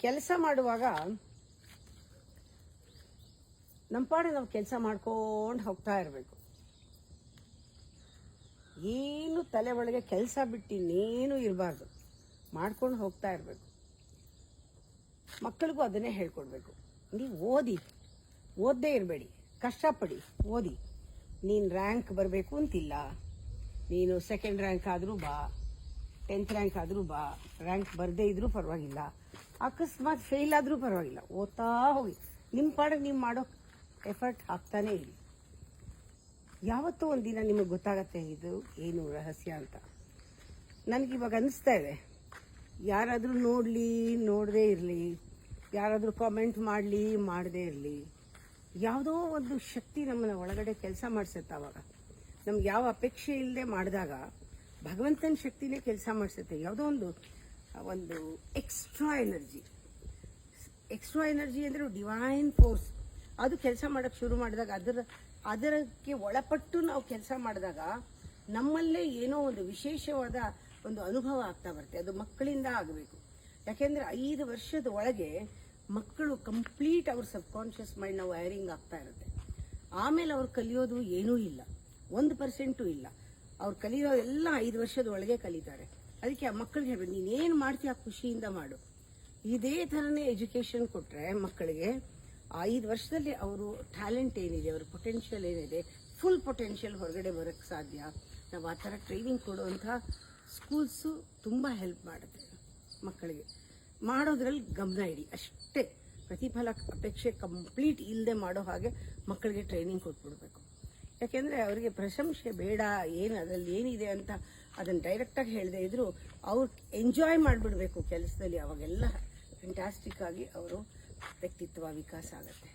ಕೆಲಸ ಮಾಡುವಾಗ ನಮ್ಮ ಪಾಡಿಗೆ ನಾವು ಕೆಲಸ ಮಾಡ್ಕೊಂಡು ಹೋಗ್ತಾ ಇರಬೇಕು. ಏನು ತಲೆ ಒಳಗೆ ಕೆಲಸ ಬಿಟ್ಟು ಇನ್ನೇನು ಇರಬಾರ್ದು, ಮಾಡ್ಕೊಂಡು ಹೋಗ್ತಾ ಇರಬೇಕು. ಮಕ್ಕಳಿಗೂ ಅದನ್ನೇ ಹೇಳ್ಕೊಡ್ಬೇಕು. ನೀವು ಓದದೇ ಇರಬೇಡಿ, ಕಷ್ಟಪಡಿ, ಓದಿ. ನೀನು ರ್ಯಾಂಕ್ ಬರಬೇಕು ಅಂತಿಲ್ಲ, ನೀನು ಸೆಕೆಂಡ್ ರ್ಯಾಂಕ್ ಆದರೂ ಬಾ, 10th ರ್ಯಾಂಕ್ ಆದರೂ ಬಾ, ರ್ಯಾಂಕ್ ಬರದೇ ಇದ್ರೂ ಪರವಾಗಿಲ್ಲ, ಅಕಸ್ಮಾತ್ ಫೇಲ್ ಆದರೂ ಪರವಾಗಿಲ್ಲ, ಓದ್ತಾ ಹೋಗಿ. ನಿಮ್ಮ ಪಾಡಿಗೆ ನೀವು ಮಾಡೋ ಎಫರ್ಟ್ ಹಾಕ್ತಾನೇ ಇರಿ. ಯಾವತ್ತೂ ಒಂದಿನ ನಿಮಗೆ ಗೊತ್ತಾಗತ್ತೆ ಇದು ಏನು ರಹಸ್ಯ ಅಂತ. ನನಗಿವಾಗ ಅನಿಸ್ತಾ ಇದೆ, ಯಾರಾದರೂ ನೋಡಲಿ ನೋಡದೇ ಇರಲಿ, ಯಾರಾದರೂ ಕಾಮೆಂಟ್ ಮಾಡಲಿ ಮಾಡದೇ ಇರಲಿ, ಯಾವುದೋ ಒಂದು ಶಕ್ತಿ ನಮ್ಮನ್ನ ಒಳಗಡೆ ಕೆಲಸ ಮಾಡಿಸುತ್ತೆ. ಆವಾಗ ನಮ್ಗೆ ಯಾವ ಅಪೇಕ್ಷೆ ಇಲ್ಲದೆ ಮಾಡಿದಾಗ ಭಗವಂತನ ಶಕ್ತಿನೇ ಕೆಲಸ ಮಾಡಿಸುತ್ತೆ. ಯಾವುದೋ ಒಂದು ಎಕ್ಸ್ಟ್ರಾ ಎನರ್ಜಿ ಅಂದರೆ ಡಿವೈನ್ ಫೋರ್ಸ್. ಅದು ಕೆಲಸ ಮಾಡೋಕ್ಕೆ ಶುರು ಮಾಡಿದಾಗ, ಅದಕ್ಕೆ ಒಳಪಟ್ಟು ನಾವು ಕೆಲಸ ಮಾಡಿದಾಗ ನಮ್ಮಲ್ಲೇ ಏನೋ ಒಂದು ವಿಶೇಷವಾದ ಒಂದು ಅನುಭವ ಆಗ್ತಾ ಬರುತ್ತೆ. ಅದು ಮಕ್ಕಳಿಂದ ಆಗಬೇಕು. ಯಾಕೆಂದರೆ 5 ವರ್ಷದ ಒಳಗೆ ಮಕ್ಕಳು ಕಂಪ್ಲೀಟ್ ಅವ್ರ ಸಬ್ಕಾನ್ಷಿಯಸ್ ಮೈಂಡ್ನ ವೈರಿಂಗ್ ಆಗ್ತಾ ಇರುತ್ತೆ. ಆಮೇಲೆ ಅವ್ರು ಕಲಿಯೋದು ಏನೂ ಇಲ್ಲ, 1% ಇಲ್ಲ. ಅವ್ರು ಕಲಿಯೋ ಎಲ್ಲ 5 ವರ್ಷದ ಒಳಗೆ ಕಲಿತಾರೆ. ಅದಕ್ಕೆ ಆ ಮಕ್ಕಳಿಗೆ ಹೇಳ್ಬೇಕು, ನೀನೇನು ಮಾಡ್ತೀಯ ಖುಷಿಯಿಂದ ಮಾಡು. ಇದೇ ಥರನೇ ಎಜುಕೇಷನ್ ಕೊಟ್ಟರೆ ಮಕ್ಕಳಿಗೆ 5 ವರ್ಷದಲ್ಲಿ ಅವರು ಟ್ಯಾಲೆಂಟ್ ಏನಿದೆ, ಅವ್ರ ಪೊಟೆನ್ಷಿಯಲ್ ಏನಿದೆ, ಫುಲ್ ಪೊಟೆನ್ಷಿಯಲ್ ಹೊರಗಡೆ ಬರೋಕ್ಕೆ ಸಾಧ್ಯ. ನಾವು ಆ ಥರ ಟ್ರೈನಿಂಗ್ ಕೊಡುವಂಥ ಸ್ಕೂಲ್ಸು ತುಂಬ ಹೆಲ್ಪ್ ಮಾಡುತ್ತೆ ಮಕ್ಕಳಿಗೆ. ಮಾಡೋದ್ರಲ್ಲಿ ಗಮನ ಇಡಿ ಅಷ್ಟೇ. ಪ್ರತಿಫಲ ಅಪೇಕ್ಷೆ ಕಂಪ್ಲೀಟ್ ಇಲ್ಲದೆ ಮಾಡೋ ಹಾಗೆ ಮಕ್ಕಳಿಗೆ ಟ್ರೈನಿಂಗ್ ಕೊಟ್ಬಿಡ್ಬೇಕು. ಯಾಕೆಂದರೆ ಅವರಿಗೆ ಪ್ರಶಂಸೆ ಬೇಡ, ಏನು ಅದರಲ್ಲಿ ಏನಿದೆ ಅಂತ ಅದನ್ನು ಡೈರೆಕ್ಟಾಗಿ ಹೇಳದೇ ಇದ್ದರೂ ಅವ್ರು ಎಂಜಾಯ್ ಮಾಡಿಬಿಡ್ಬೇಕು ಕೆಲಸದಲ್ಲಿ. ಅವಾಗೆಲ್ಲ ಫ್ಯಾಂಟಾಸ್ಟಿಕ್ ಆಗಿ ಅವರು ವ್ಯಕ್ತಿತ್ವ ವಿಕಾಸ ಆಗುತ್ತೆ.